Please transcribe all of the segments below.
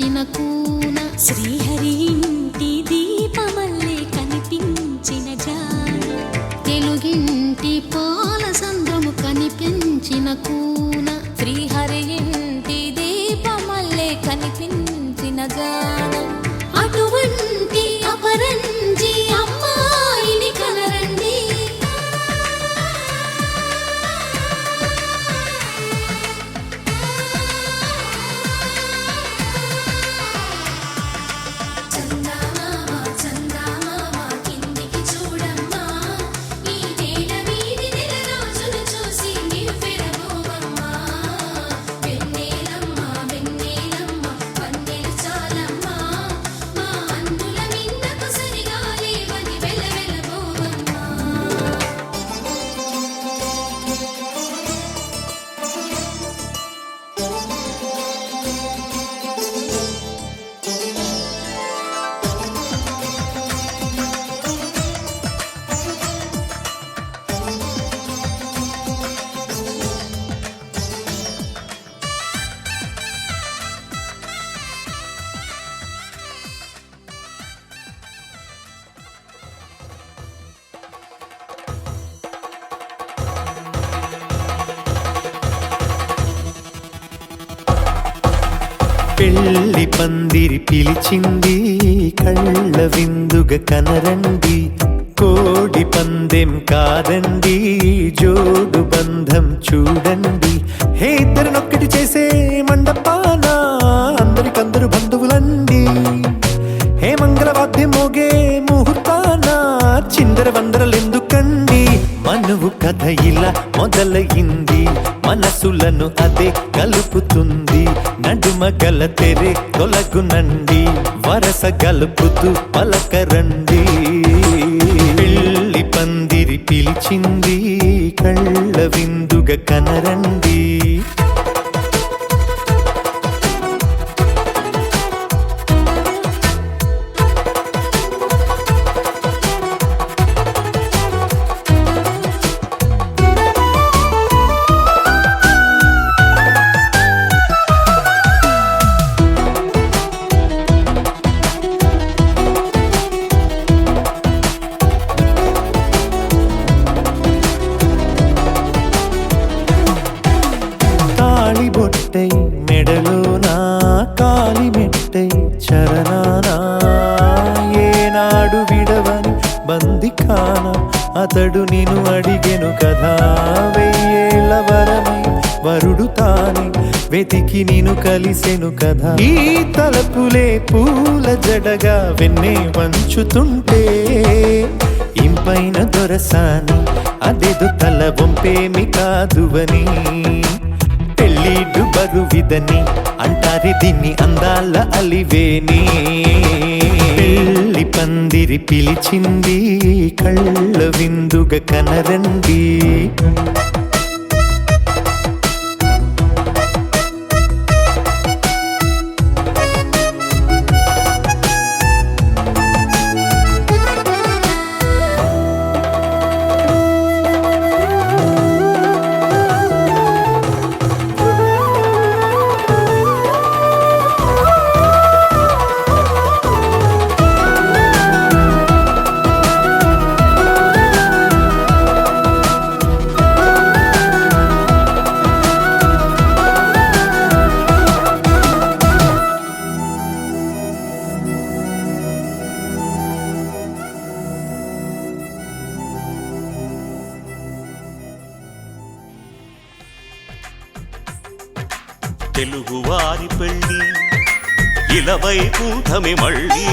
కనిపించిన కూన శ్రీహరి ఇంటి దీపమల్లే కనిపించిన జాన తెలుగింటి పాల సంద్రము కనిపించిన కూన శ్రీహరి ఇంటి దీపమల్లే కనిపించిన జాన అటువంటి అపరంజి అమ్మాయిని కనరండి పెళ్లి పందిరి పిలిచింది కళ్ళ విందుగా కనరండి కోడి పందెం కాదండి జోడు బంధం చూడండి హే ఇద్దరినొక్కటి చేసే మండపాన అందరికందరు బంధువులండి హే మంగళవాద్యం మోగే ముహూర్తాన చిందర వందరలెందుకండి మనువు కథ ఇలా మొదలయింది మనసులను అదే కలుపుతుంది నడుమ గల తెరే తొలగునండి వరస గలుపుతూ పలకరండి పెళ్లి పందిరి పిలిచింది కళ్ళ విందుగా కనరండి బొట్టై మెడలోనా కాలి మెట్టై చరణానా ఏనాడు విడవని బందికాన అతడు నిన్ను అడిగెను కదా వెయ్యేళ్ళ వరమై వరుడు తానే వెతికి నిన్ను కలిసెను కదా ఈ తలపులే పూల జడగా వెన్నే వంచుతుంటే ఇంపైన దొరసాని అదేదో తల వంపేమి కాదువని పెళ్ళిడు బరువిదని అంటారే దీన్ని అందాల అలివేని పెళ్లి పందిరి పిలిచింది కళ్ళ విందుగా కనరండి తెలుగువారి పెళ్ళి ఇలవైకుంఠమే మళ్ళీ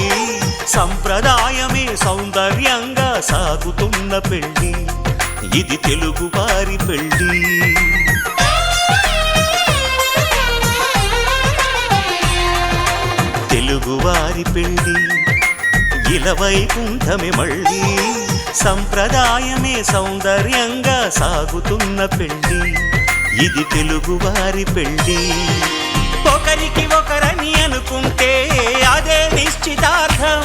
సంప్రదాయమే సౌందర్యంగా సాగుతున్న పెళ్ళి ఇది తెలుగువారి పెళ్ళి తెలుగువారి పెళ్ళి ఇలవైకుంఠమే మళ్ళీ సంప్రదాయమే సౌందర్యంగా సాగుతున్న పెళ్ళి ఇది తెలుగువారి పెళ్ళి ఒకరికి ఒకరని అనుకుంటే అదే నిశ్చితార్థం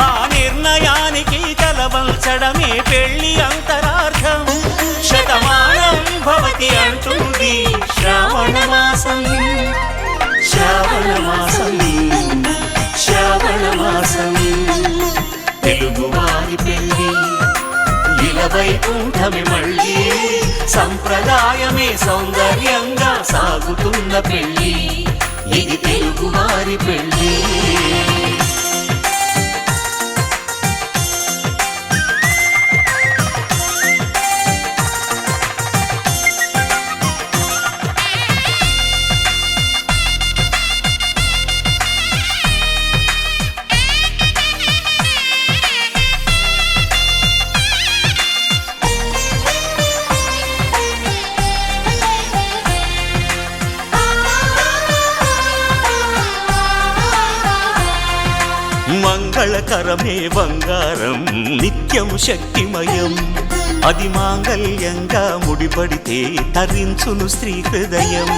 ఆ నిర్ణయానికి తలవంచడమే పెళ్ళి అంతరార్థం శతమానం భవతి అంటుంది శ్రావణ మాసం వైకుంఠమే మళ్ళీ సంప్రదాయమే సౌందర్యంగా సాగుతున్న పెళ్ళి ఇది తెలుగువారి పెళ్ళి మంగళకరమే బంగారం నిత్యం శక్తిమయం అది మాంగళ్యంగా ముడిపడితే తరించును స్త్రీ హృదయం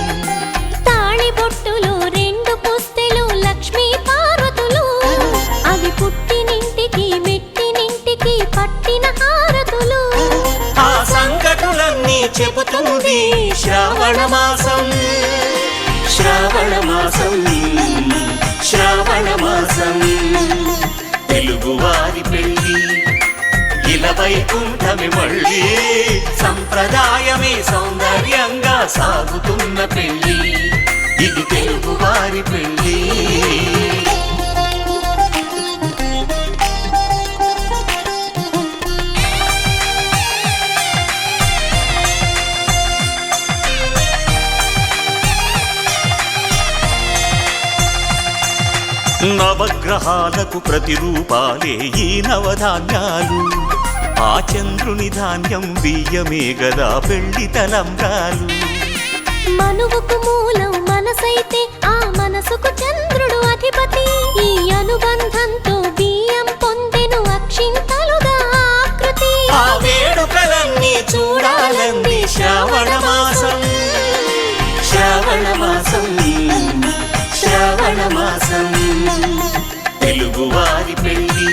తాళిబొట్టులో 2 పుస్తెలు లక్ష్మీ పార్వతులు అవి పుట్టినింటికి మెట్టినింటికి పట్టిన హారతులు ఆ సంకటులన్నీ చెబుతుంది శ్రావణ మాసం శ్రావణ మాసం శ్రావణ మాసం తెలుగువారి పెళ్ళి ఇలా వైకుంఠమే మళ్ళీ సంప్రదాయమే సౌందర్యంగా సాగుతున్న పెళ్ళి ఇది తెలుగువారి పెళ్ళి నవగ్రహాలకు ప్రతిరూపాలే ఈ నవధాన్యాలు ఆ చంద్రుని ధాన్యం బియ్యమే గదా పెళ్లి తలంబ్రాలు మనువుకు మూలం మనసైతే ఆ మనసుకు చంద్రుడు అధిపతి ఈ అనుబంధంతో బియ్యం పొందెను అక్షింతలుగా ఆకృతి ఆ వేడుకలన్నీ చూడాలంది శ్రావణ మాసం శ్రావణ మాసం శ్రావణ మాసం తెలుగువారి పెళ్ళి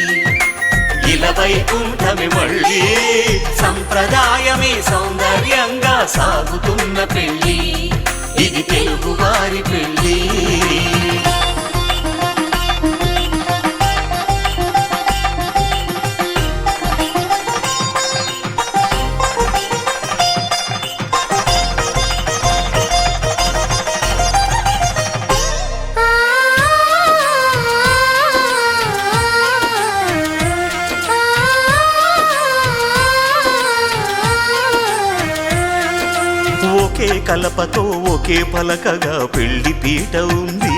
ఇలా వైకుంఠమే మళ్ళీ సంప్రదాయమే సౌందర్యంగా సాగుతున్న పెళ్ళి ఇది తెలుగువారి పెళ్ళి ఒకే కలపతో ఒకే పలకగా పెళ్లి పీట ఉంది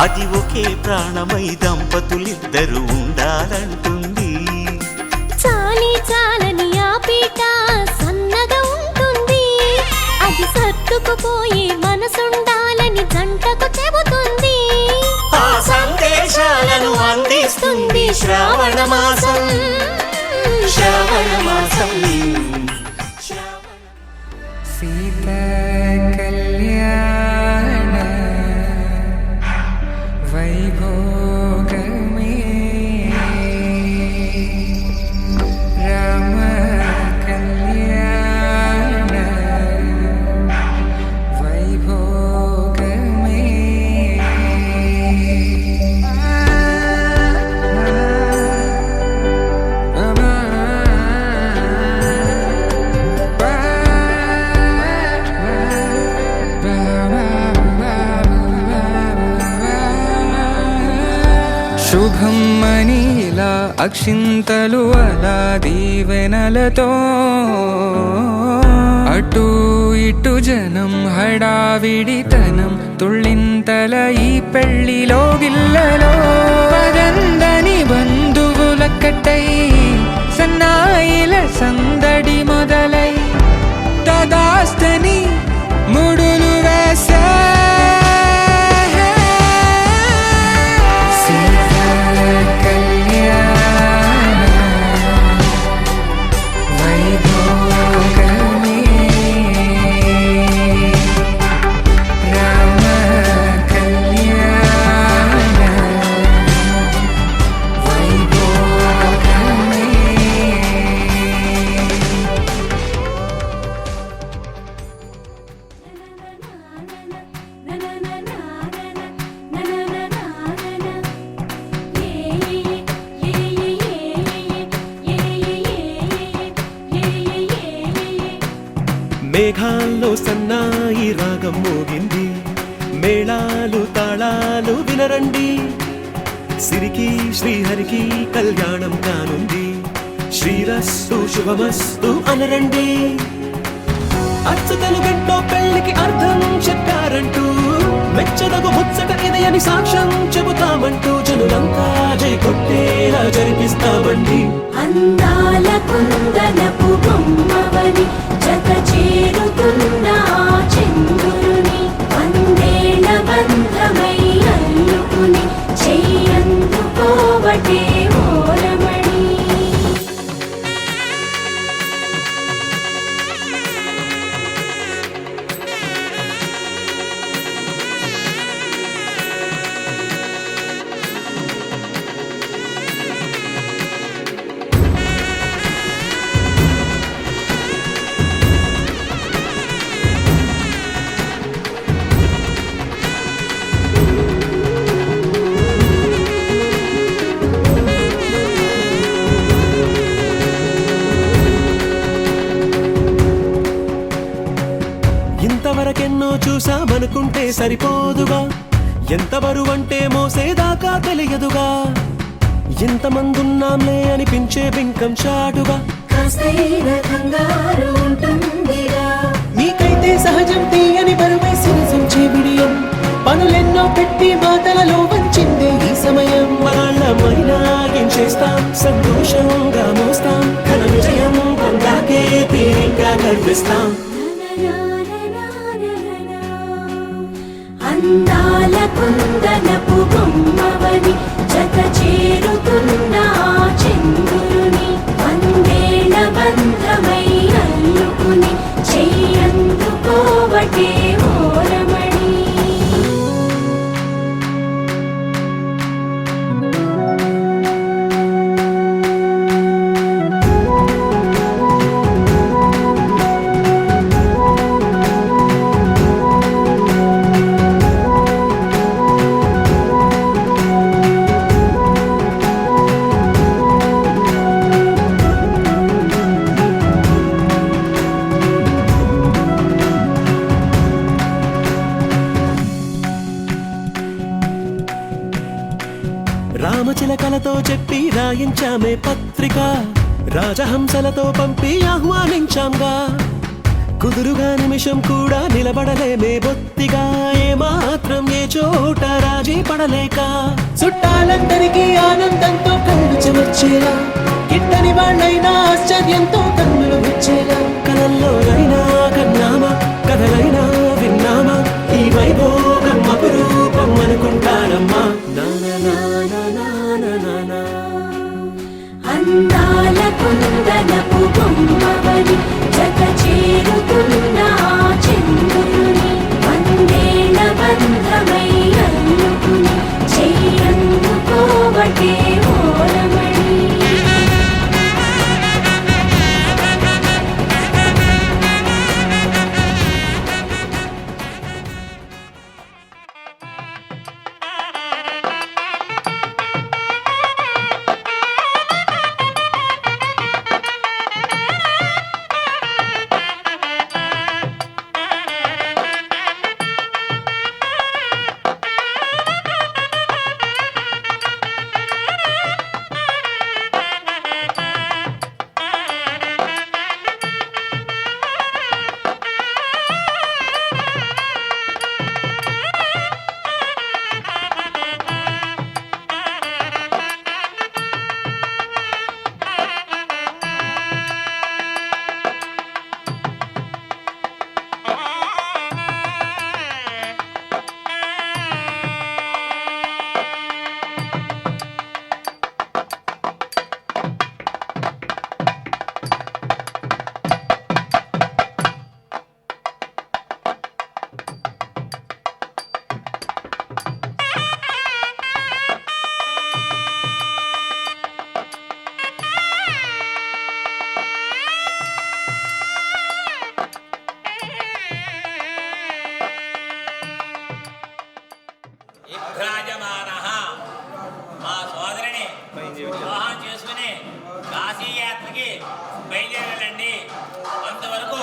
అది ఒకే ప్రాణమై దంపతులిద్దరూ ఉండాలంటుంది చాలి చాలని ఆ పీట సన్నగా ఉంటుంది అది సర్దుకుపోయే మనసుండాలని జంటకు చెబుతుంది ఆ సందేశాలను అందిస్తుంది శ్రావణ మాసం శ్రావణ మాసం సీతా కళ్యాణ వైభోగమే రామ కళ్యాణ వైభోగమే శుభం మనీలా అక్షింతలు అలా దీవెనలతో అటు ఇటు జనం హడావిడితనం తుళ్ళింతల ఈ పెళ్లిలో గిల్లలో పదందని బంధువులక్కటై సన్నాయిల సందడి మొదలై తదాస్తని ముడులు వేసా మేఘాల్లో సన్నాయి రాగం మోగింది, మేళాలు తాళాలు వినరండి, సిరికి శ్రీహరికి కళ్యాణం కానుంది, శ్రీరస్తు శుభమస్తు అనరండి. అచ్చు తెలుగంటో పెళ్లికి అర్థం చెప్పారంటూ, మెచ్చదగు ముచ్చట ఇది అని సాక్ష్యం చెబుతామంటూ, జనులంతా జై కొట్టేలా జరిపిస్తామండి. అందాల కుందనపు బొమ్మవని జత చేరుతున్న ఆ చంద్రుని, వందేళ్ల బంధమై అల్లుకుని చెయ్యందుకోవటే ఓరమణి. ఇంతవరకెన్నో చూసామనుకుంటే సరిపోదుగా, ఎంత బరువంటే మోసేదాకా తెలియదుగా, ఇంతమందున్నాంలే అనిపించే బింకం చాటుగా, కాస్తైన కంగారు ఉంటుందిరా. మీకైతే సహజం తీయని బరువై సిరిసించే విడియం, పనులెన్నో పెట్టి మాటలలో వంచిందే ఈ సమయం. వాళ్ళమైనా ఏం చేస్తాం, సంతోషంగా మోస్తాం, ఘన విజయం పొందాకే తీరిగ్గా గర్విస్తాం. అందాల కుందనపు బొమ్మవని జత చేరుతున్న ఆ చంద్రుని, వందేళ్ల బంధమై అల్లుకుని చెయ్యందుకోవటే ఓరమణి. రామచిలకలతో చెప్పి రాయించామే పత్రిక, రాజహంసలతో పంపి ఆహ్వానించాంగా, కుదురుగా నిమిషం కూడా నిలబడలేమే బొత్తిగా, ఏమాత్రం ఏ చోట రాజీ పడలేక, చుట్టాలందరికీ ఆనందంతో కళ్ళు చెమర్చేలా, గిట్టని వాళ్ళైనా ఆశ్చర్యంతో కన్నులు వచ్చేలా, కలల్లోనైనా కన్నామా, కథలైనా విన్నామా, ఈ వైభోగం అపురూపం అనుకుంటారమ్మా. అందాల కుందనపు బొమ్మవని జత చేరుతున్న ఆ చంద్రుని, వందేళ్ల బంధమై అల్లుకుని చెయ్యందుకోవటే ఓరమణి. విభ్రాజమానః మా సోదరిని వివాహం చేసుకుని కాశీ యాత్రకి బయలుదేరాలండి. అంతవరకు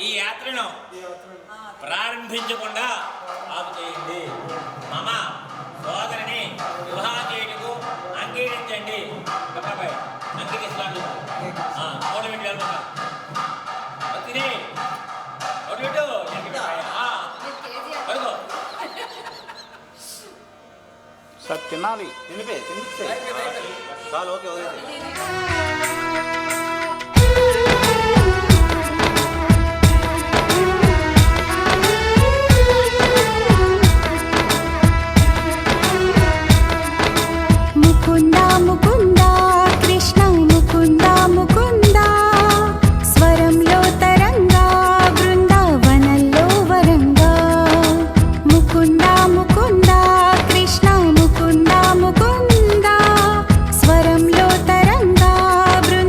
ఈ యాత్రను ప్రారంభించకుండా ఆపు చేయండి. మామ సోదరిని వివాహం చేయటకు అంగీకరించండి. బాబాయ్ అంగీకరిస్తాను. ఓడి పెట్టి వెళ్ళిపోతా తిని ఓడి పెట్టు పడుకో. సార్ తినాలి తినిపిస్తే చాలు ఓకే వదిలేసి ముకుంద ముకుంద కృష్ణ ముకుంద ముకుంద స్వరంలో తరంగా బృందావనంలో వరంగా ముకుంద ముకుంద కృష్ణ ముకుంద ముకుంద స్వరంలో తరంగా బృందావనంలో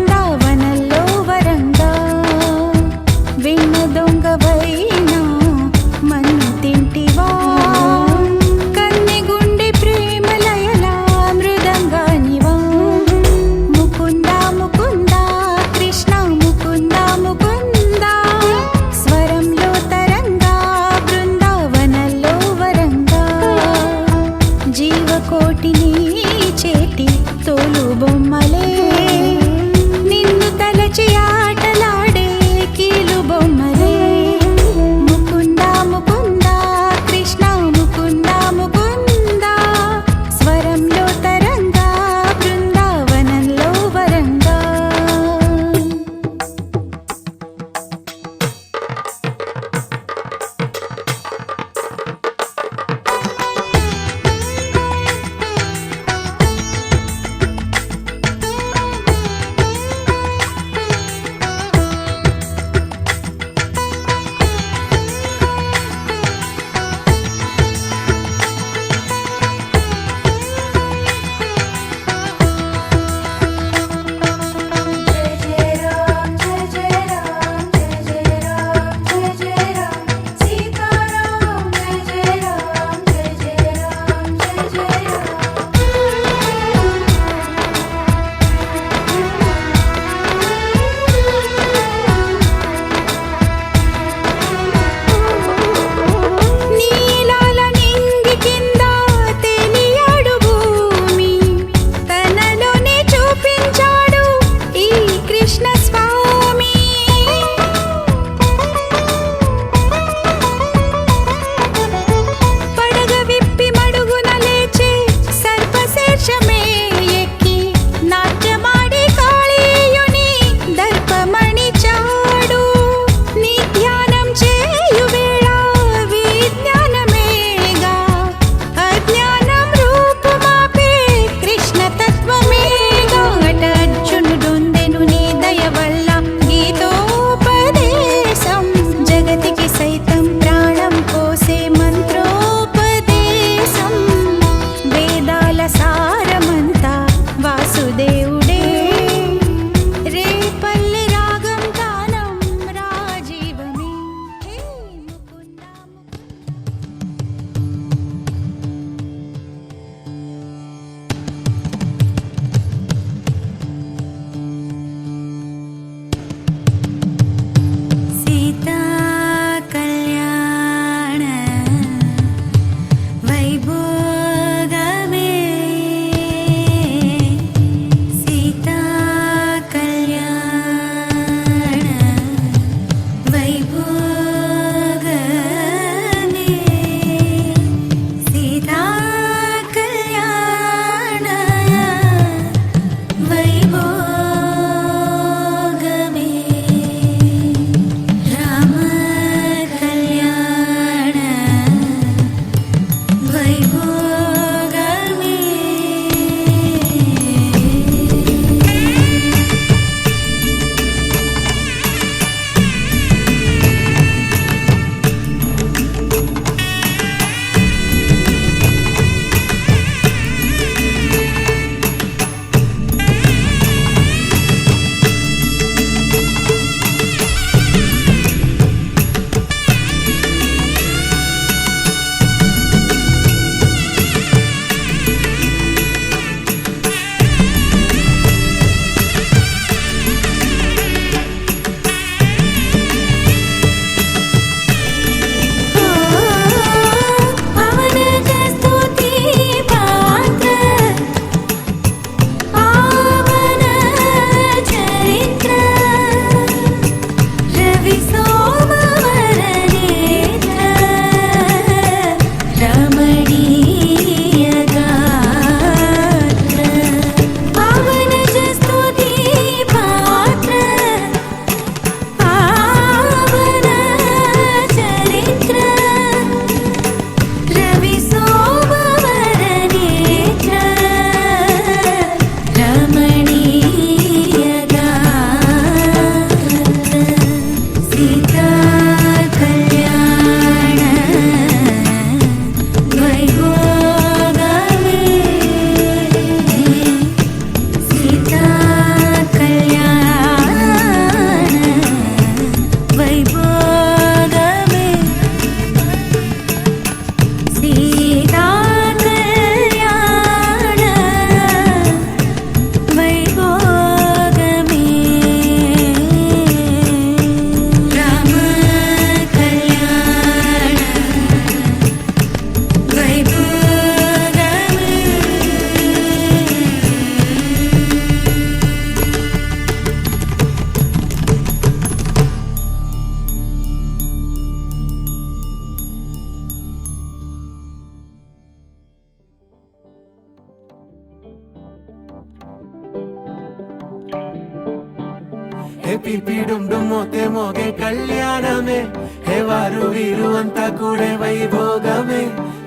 హే పిపిడుండు మోతే మోగే కళ్యాణమే హే వారు వీరు అంతా కూడే వైభోగమే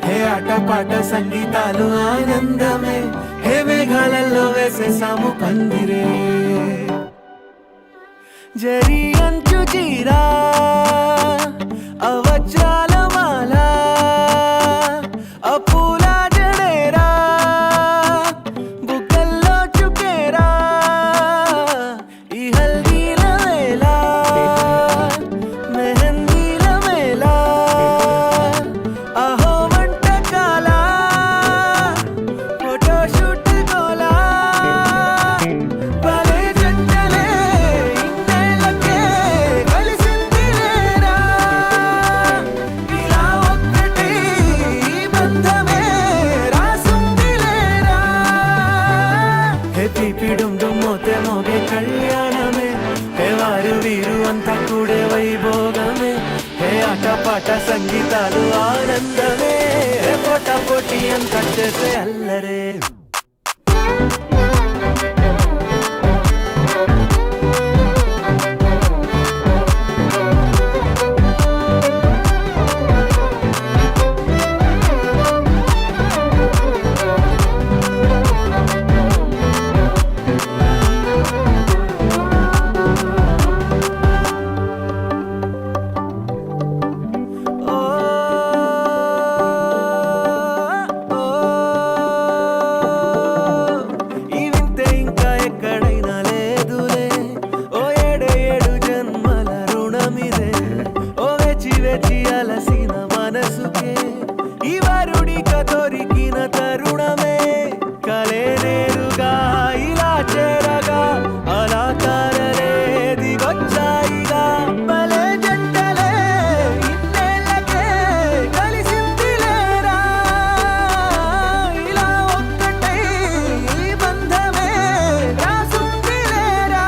హే ఆటపాట సంగీతాలు ఆనందమే హే మేఘాలలో వేసేసాము పందిరే జరి అంచు చీరా అవజ్రాల మాల అపూల జడేరా బుగ్గల్లో చుకేరా ఈ హల్దీల వేళ మెహందీల మేళ అహో వంటకాల ఫోటోషూట్ గోలా భలే జంటలే ఇన్నేళ్ళకే కలిసింది లేరా ఇలా ఒక్కటి బంధమే రాసుంది లేరా హే పిపిడుండు మోతే మోగే కళ్యాణమే హే వారు వీరు అంతా కూడే వైభోగమే హే ఆటపాట సంగీతాలు ఆనందమే హే పోటా పోటీ అంతా చేసే అల్లరే ఈ వింతే ఇంకా ఎక్కడైనా లేదులే ఓ ఏడు జన్మల రుణమిదే ఓ వేచి వేచి అలసిన మనసుకే ఈ వరుడిక దొరికిన తరుణమే కలే నేరుగా ఇలా చేరగా అలా కారలే దిగొచ్చాయిగా భలే జంటలే ఇన్నేళ్ళకే కలిసింది లేరా ఇలా ఒక్కటై ఈ బంధమే రాసుంది లేరా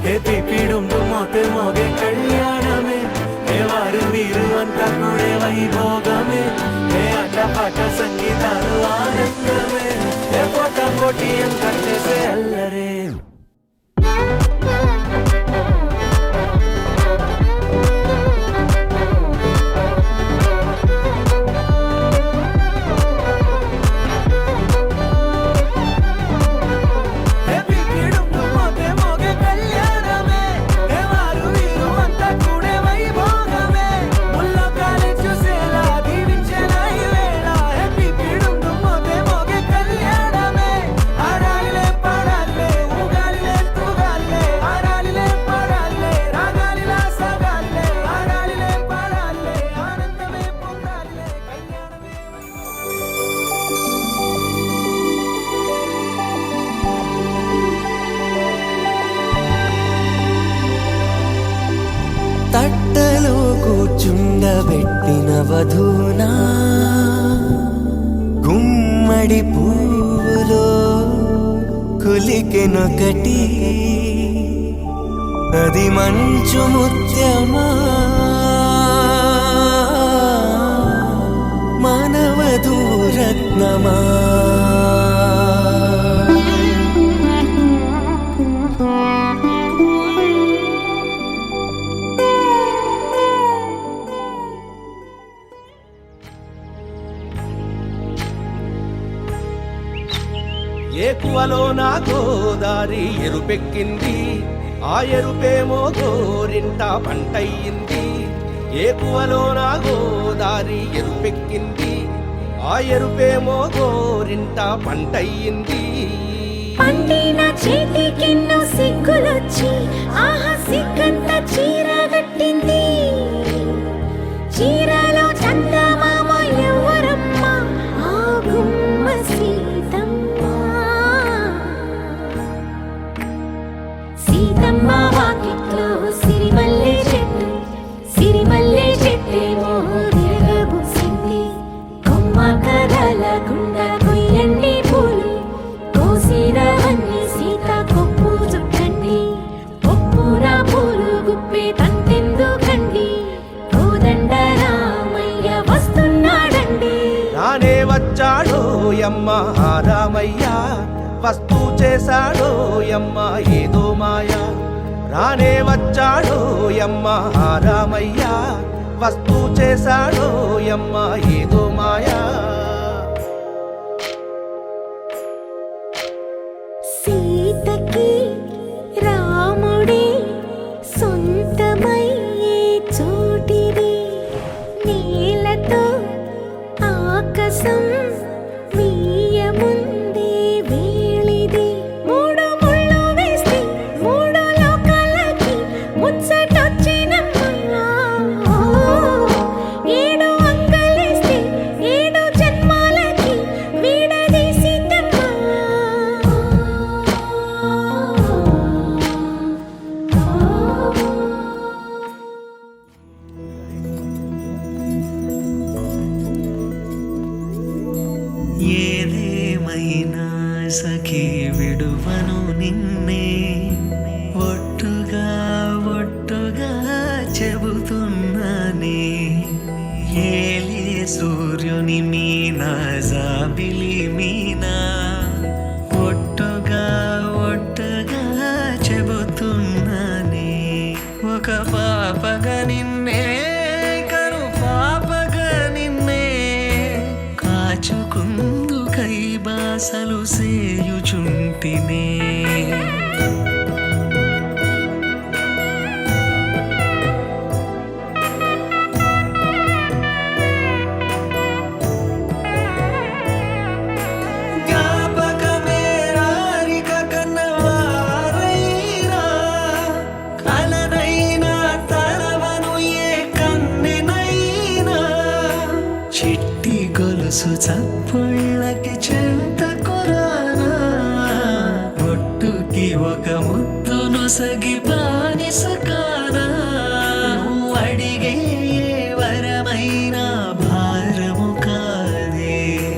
హే పిపిడుండు మోతే మోగే కళ్యాణమే హే వారు వీరు అంతా కూడే వైభోగమే హే ఆటపాట సంగీతాలు ఆనందమే హే పోటా పోటీ అంతా చేసే అల్లరే హే పిపిడుండు మోతే మోగే కళ్యాణమే హే వారు వీరు అంతా కూడే వైభోగమే ముల్లకాలే చూసేలా దీవించేలా ఈ వేళ హే పిపిడుండు మోతే మోగే కళ్యాణమే ఆరాలిలే పాడాలే ఊగాలిలే తూగాలే ఆరాలిలే పాడాలే రాగాలిలా సాగాలే ఆరాలిలే పాడాలే ఆనందమే పొందాలే కళ్యాణమే తట్టలో కూర్చుండబెట్టిన వధూనా గుమ్మడి పువ్వులో కులికెనొకటి అది మంచు ముత్యమా మానవధూ రత్నమా ఏకువలో నా గోదారి ఎరుపెక్కింది ఆ ఎరుపేమో గోరింట పంటయ్యింది ఏకువలో నా గోదారి ఎరుపెక్కింది ఆ ఎరుపేమో గోరింట పంటయ్యింది పండిన చేతికెన్నో సిగ్గులొచ్చి ఆహా సిగ్గంత చీర కట్టింది చీరలో చందమామ ఎవరమ్మ ఆ గుమ్మ సీతమ్మ సీతమ్మ వాకిట్లో సిరిమల్లె చెట్టేమో తిరగబూసింది కొమ్మ కదలకుండా కొయ్యండి పూలు కోసిరవన్నీ సీత కొప్పు చుట్టండి కొప్పున పూలు గుప్పే తంతెందుకండి కోదండ రామయ్య వస్తున్నాడండి రానే వచ్చాడో యమ్మ రామయ్య వస్తూ చేశాడో యమ్మ ఏదో మాయా రానే వచ్చాడో యమ్మ రామయ్య వస్తూ చేశాడో యమ్మ ఏదో మాయా సీతకి రాముడే సొంతమయ్యే చోటిది నీలతో ఆకాశం వీయముందే వేళిది మూడు ముళ్ళు వేస్తే మూడు లోకాలకి ముచ్చటొచ్చినమ్మా ఏడు అంగలేస్తే ఏడు జన్మాలకి వీడదీసిందమ్మా ఏదేమైనా సఖీ విడువను నిన్నే ఒట్టుగా ఒట్టుగా చెబుతున్నానే ఏలే సూర్యుని మీనా జాబిలి మీనా ఒట్టుగా ఒట్టుగా చెబుతున్నానే ఒక పాపగా నిన్నే కను పాపగా నిన్నే కాచుకుందు కై బాసలు సేయుచుంటినే జ్ఞాపకమే రారిక కన్నవారైరా కలనైనా తలవను ఏ కన్నెనైనా చిట్టి గొలుసు చప్పుళ్ళకి చెంత కొరానా ఒట్టుకి ఒక ముద్దును సగి బానిసకానా నువ్వు అడిగే ఏ వరమైనా భారము కాదే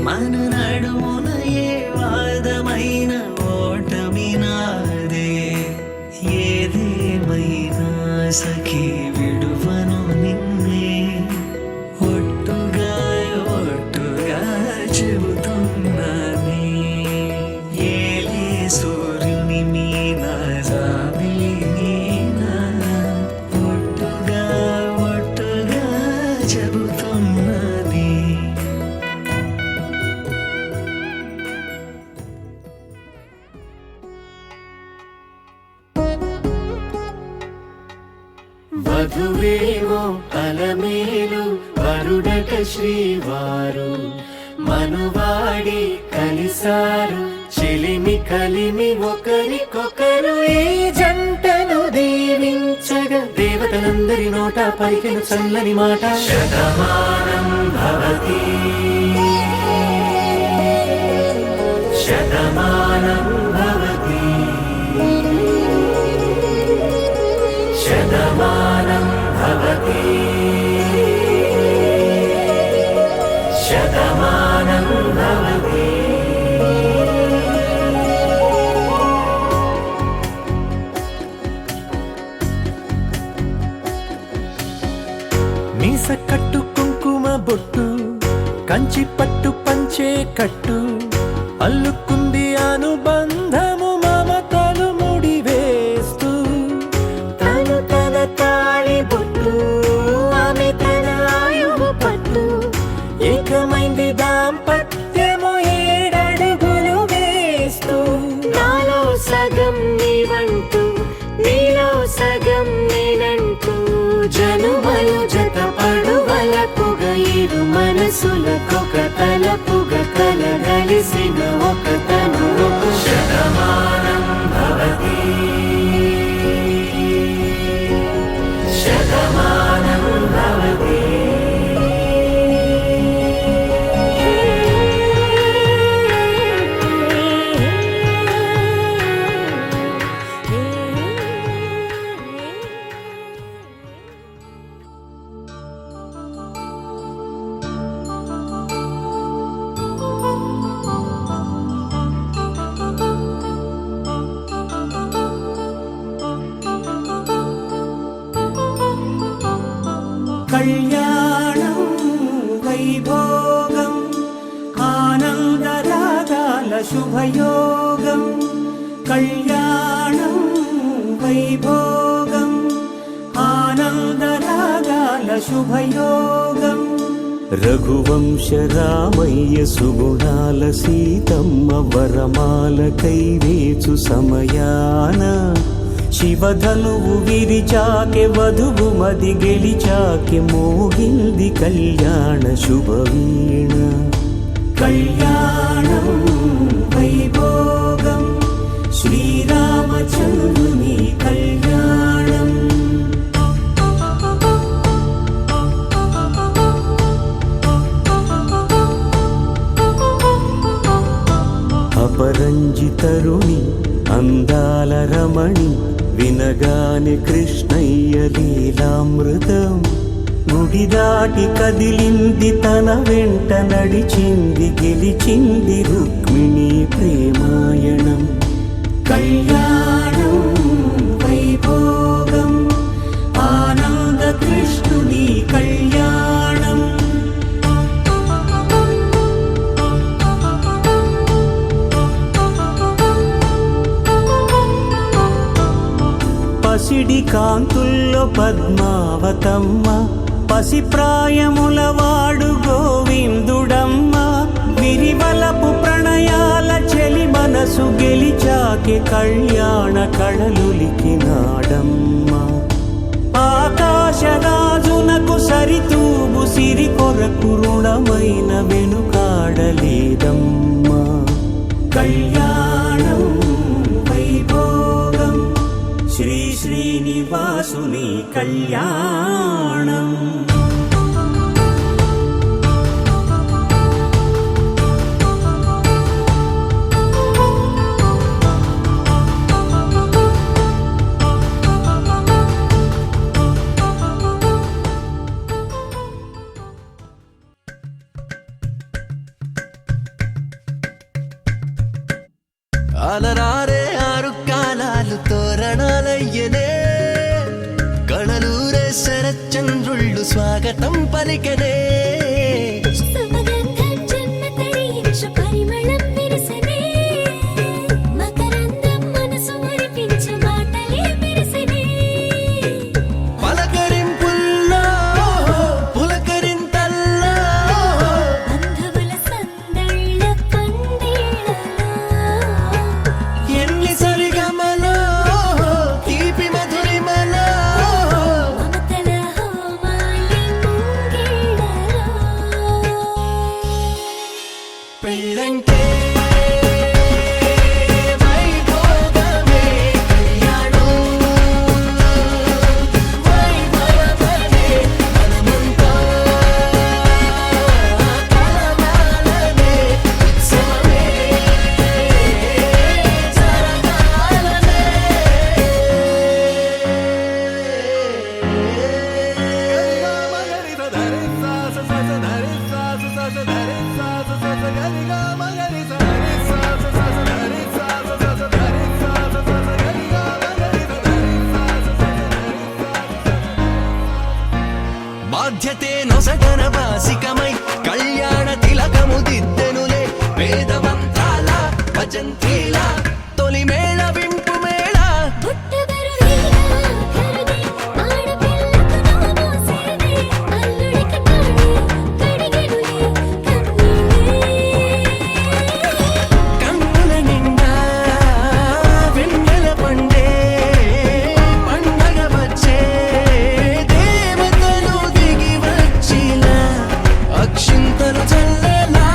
మన నడుమున ఏ వాదమైన ఓటమి నాదే ఏదేమైనా సఖీ విడువను నిన్నే ఒట్టుగా ఒట్టుగా చెబుతున్నానే ఏలే సూర్యుని మీనా జాబిలి మీనా ఒట్టుగా ఒట్టుగా చెబుతున్నానే వధువేమో అలమేలు వరుడట శ్రీవారు మనువాడి కలిసారు చెలిమి కలిమి ఒకరికొకరు ఈ జంటను దీవించగా దేవతలందరి నోట పలికెను చల్లని మాట శతమానం భవతి శతమానం భవతి శతమానం భవతి శతమానం భవతి మీస కట్టు కుంకుమ బొట్టు కంచి పట్టు పంచే కట్టు అల్లుకుంది అనుబంధము మమతలు ముడివేస్తూ తను తన తాళి బొట్టు ఆమె తన ఆయువు పట్టు ఏకమైంది దాంపత్యము ఏడడుగులు వేస్తూ నాలో సగం నీవంటూ నీలో సగం నేనంటూ జనుమలు జత పడువలపుగ ఇరు మనసులకొక తలపుగ కలగలిసిన ఒక తను శతమానం భవతి శతమానం భవతి శుభయోగం కళ్యాణం వైభోగం ఆనందరాగాల శుభయోగం రఘువంశ రామయ్య సుగుణాల సీతమ్మ వరమాల కైవేచు సమయాన శివధనువు విరిచాకె వధువు మది గెలిచాకె మోగింది కళ్యాణ శుభవీణ కళ్యాణం వైభోగం శ్రీరామచంద్రుని కళ్యాణం అపరంజి తరుణి అందాల రమణి వినగానే కృష్ణయ్య లీలామృతం గుడి దాటి కదిలింది తన వెంట నడిచింది గెలిచింది రుక్మిణి ప్రేమాయణం కళ్యాణం వైభోగం ఆనంద కృష్ణుని కళ్యాణం పసిడి కాంతుల్లో పద్మావతమ్మ పసిప్రాయముల వాడు గోవిందుడమ్మ విరివలపు ప్రణయాల చెలి మనసు గెలిచాకే కళ్యాణ కళలులికినాడమ్మ ఆకాశరాజునకు సరితూబు సిరి కొరకు రుణమైన వెనుకాడలేదమ్మ కళ్యాణం వైభోగం శ్రీ శ్రీనివాసుని కళ్యాణం అలరారే ఆరు కాలాలు తోరణాలయ్యనే కళలూరే శరచంద్రుళ్ళు స్వాగతం పలికనే బాధ్యతే నొసగన వాసికమై కళ్యాణ తిలకము దిద్దెనులే వేదమంత్రాల భజంత్రీల తొలి మేళ వింపు మేళ కన్నుల నిండా వెన్నెల పండే పండగ వచ్చే దేవతలు దిగి వచ్చిన అక్షింతలు చల్లెలా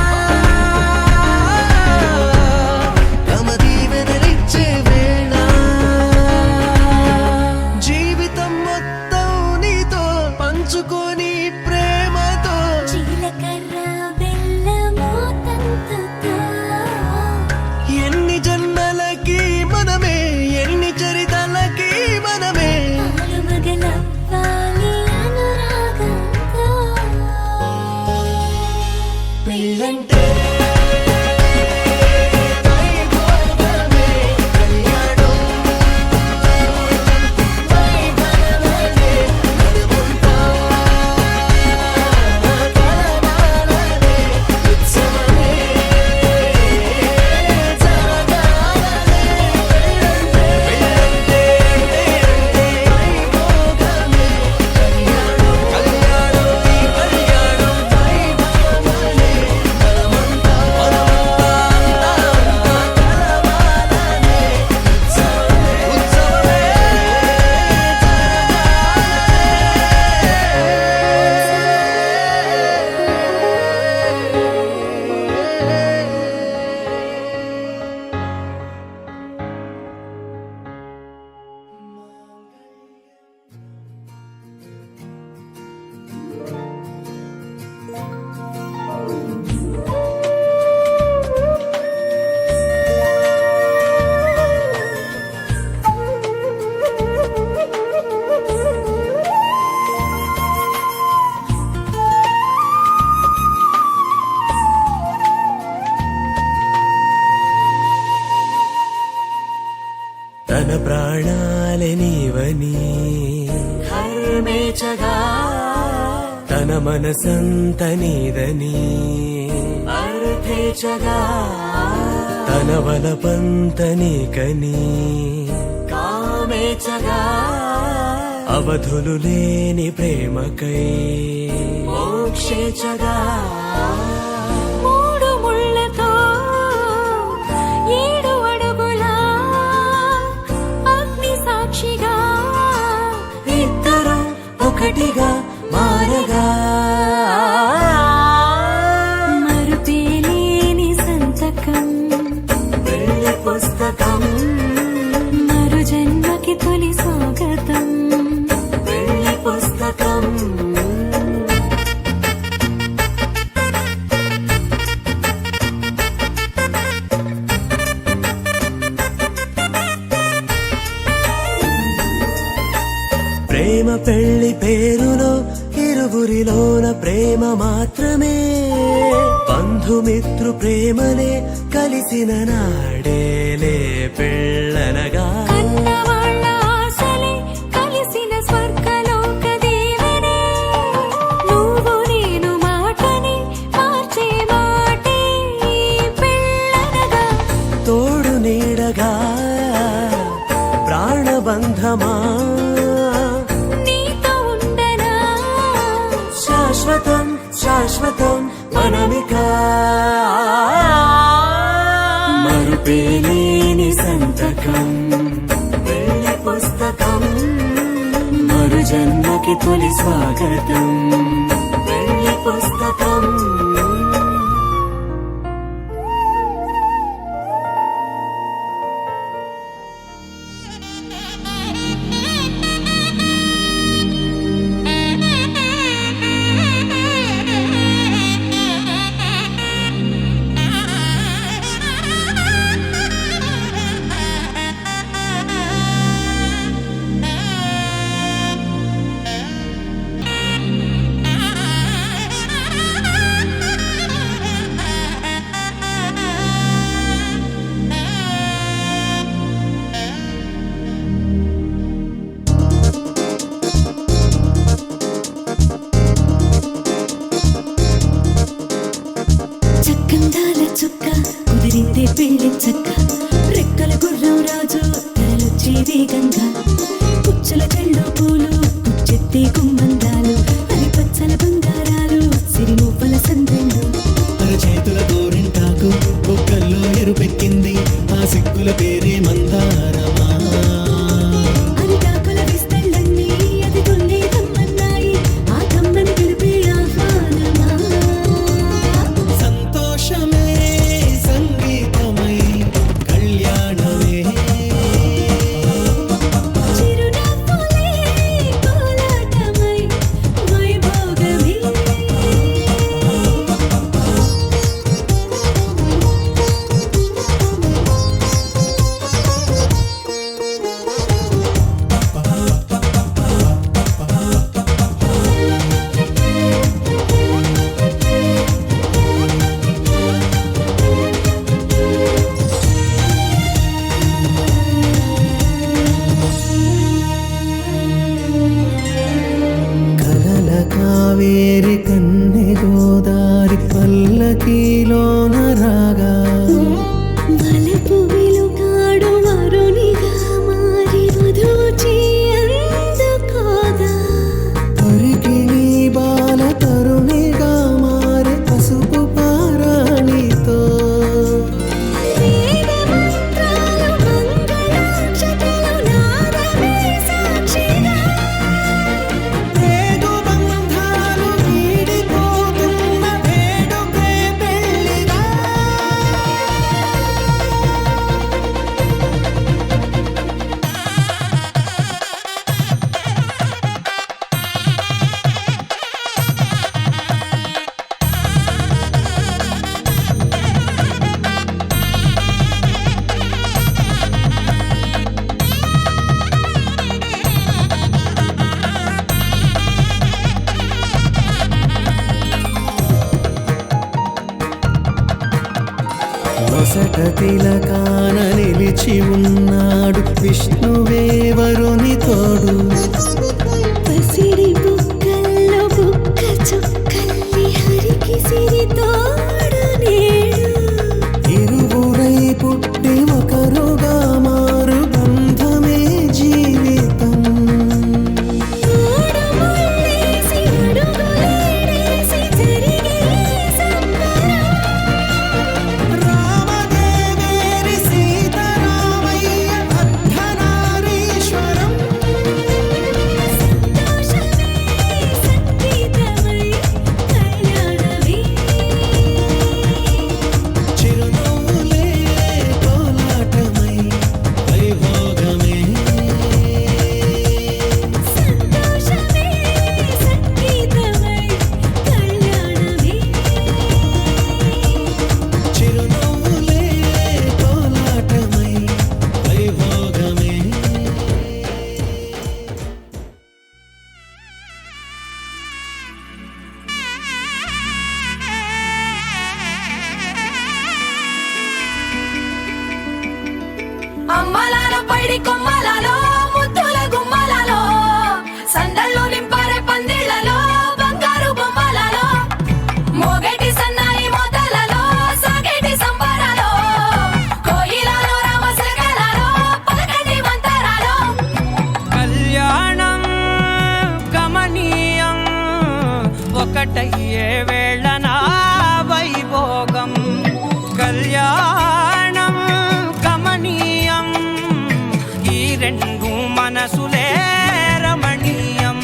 తన ప్రాణాలే నీవని హర్మేచగా తన మనసంత నీదని అర్థేచగా తన వలపంత నీకని కామేచగా అవధులు లేని ప్రేమకై మోక్షేచగా మూడు ముళ్ళతో 7 అడుగుల అగ్ని సాక్షిగా ఇద్దరు ఒకటిగా మారగా మరుపేలేని సంతకం పెళ్లి పుస్తకం మరు జన్మకి తొలి స్వాగతం పెళ్లి పుస్తకం ప్రేమ పెళ్లి పేరులో ఇరువురిలోన ప్రేమ మాత్రమే బంధుమిత్రు ప్రేమనే కలిసిన నాడేలే పెళ్ళనగా కన్నవాళ్ళ ఆశలే కలిసిన స్వర్గలోక దేవనే నువ్వు నేను మాటని మార్చే మాటే పెళ్ళనగా తోడు నీడగా ప్రాణబంధమా నీతో ఉండనా శాశ్వతం శాశ్వతం మనమిక మరుపేలేని సంతకం పెళ్లి పుస్తకం మరు జన్మకి తొలి స్వాగతం పెళ్లి పుస్తకం చక్కందాల చుక్క కుదిరిందే పెళ్లి చక్క రెక్కల గుర్రం రాజు తరలొచ్చే వేగంగా పుచ్చల చెళ్ళు పూలు కుచ్చెత్తే గుమ్మందాలు అది పచ్చల బంగారాలు సిరిమూపల సందెళ్ళు చేతుల గోరింటాకు బొక్కల్లో ఎరుపెక్కింది ఆ సిక్కుల పేరే మందారమా అది కాకుల విస్తళ్ళన్నీ అది కొన్నే కమ్మన్నాయి ఆ కమ్మని పిలిపే ఆహ్వానమా సంతోషమే సంగీతమై కళ్యాణమే చిరునవ్వులే కోలాటమై వైభోగమే నొసట తిలకాన నిలిచి ఉన్నాడు విష్ణువే వరుని తోడు. పసిడి బుక్కల్లో బుక్క చుక్కల్లి హరికి సిరి తోడు నేడు. ఇరువురై పుట్టి ఒకరుగా మారు బంధమే జీవితం. మూడు ముళ్ళేసి అడుగులేసి జరిగే సంబరం. రామదేవేరి సీతారామయ్య అర్ధనారీశ్వరం. సంతోషమే సంగీతమై కళ్యాణమే. చిరునవ్వులే కోలాటమై వైభోగమే. సంతోషమే సంగీతమై కళ్యాణమే. చిరునవ్వులే కోలాటమై వైభోగమే. అమ్మలాల పైడి కొమ్మలలో ముద్దుల గుమ్మలలో సందళ్ళు నింపారే పందిళ్లలో బంగారు బొమ్మలలో మోగేటి సన్నాయి మోతలలో సాగేటి సంబరాలో కోయిలలో రామశకలలో పలకటి మంతరాలో కళ్యాణం గమనీయం ఒకటయ్యే వేళ నా వైభోగం. కళ్యాణం గమనీయం ఈ రెండు మనసులే రమణీయం.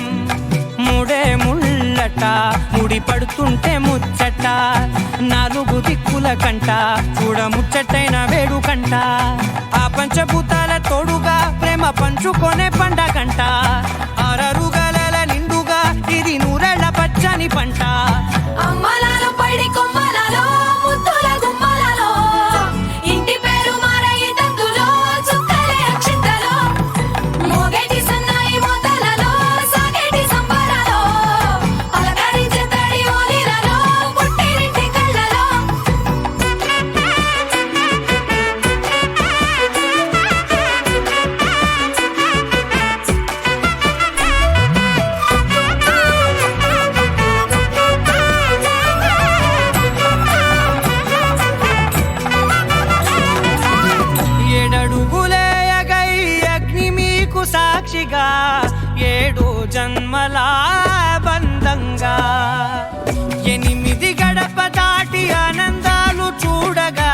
ముడే ముళ్ళట ముడి పడుతుంటే ముచ్చట నాలుగు దిక్కుల కంట చూడ ముచ్చటైన వేడుకంట. ఆ పంచభూతాల తోడుగా ప్రేమ పంచుకొనే పండగంట. అరరుగలల నిండుగా ఇది నూరెళ్ళ పచ్చని పంట. అమ్మలాల పైడి కొమ్మలలో ముద్దుల గుమ్మలలో ఇంటి పేరు మారయి తందులో చుక్కలే అక్షింతలో మోగేటి సన్నాయి మోతలలో సాగేటి సంబరాలో పలకరించే తడి ఓలిలలో పుట్టినింటి కళ్ళలో. ఏడడుగులే ఎగై అగ్ని మీకు సాక్షిగా ఏడు జన్మల బంధంగా 8 గడప దాటి ఆనందాలు చూడగా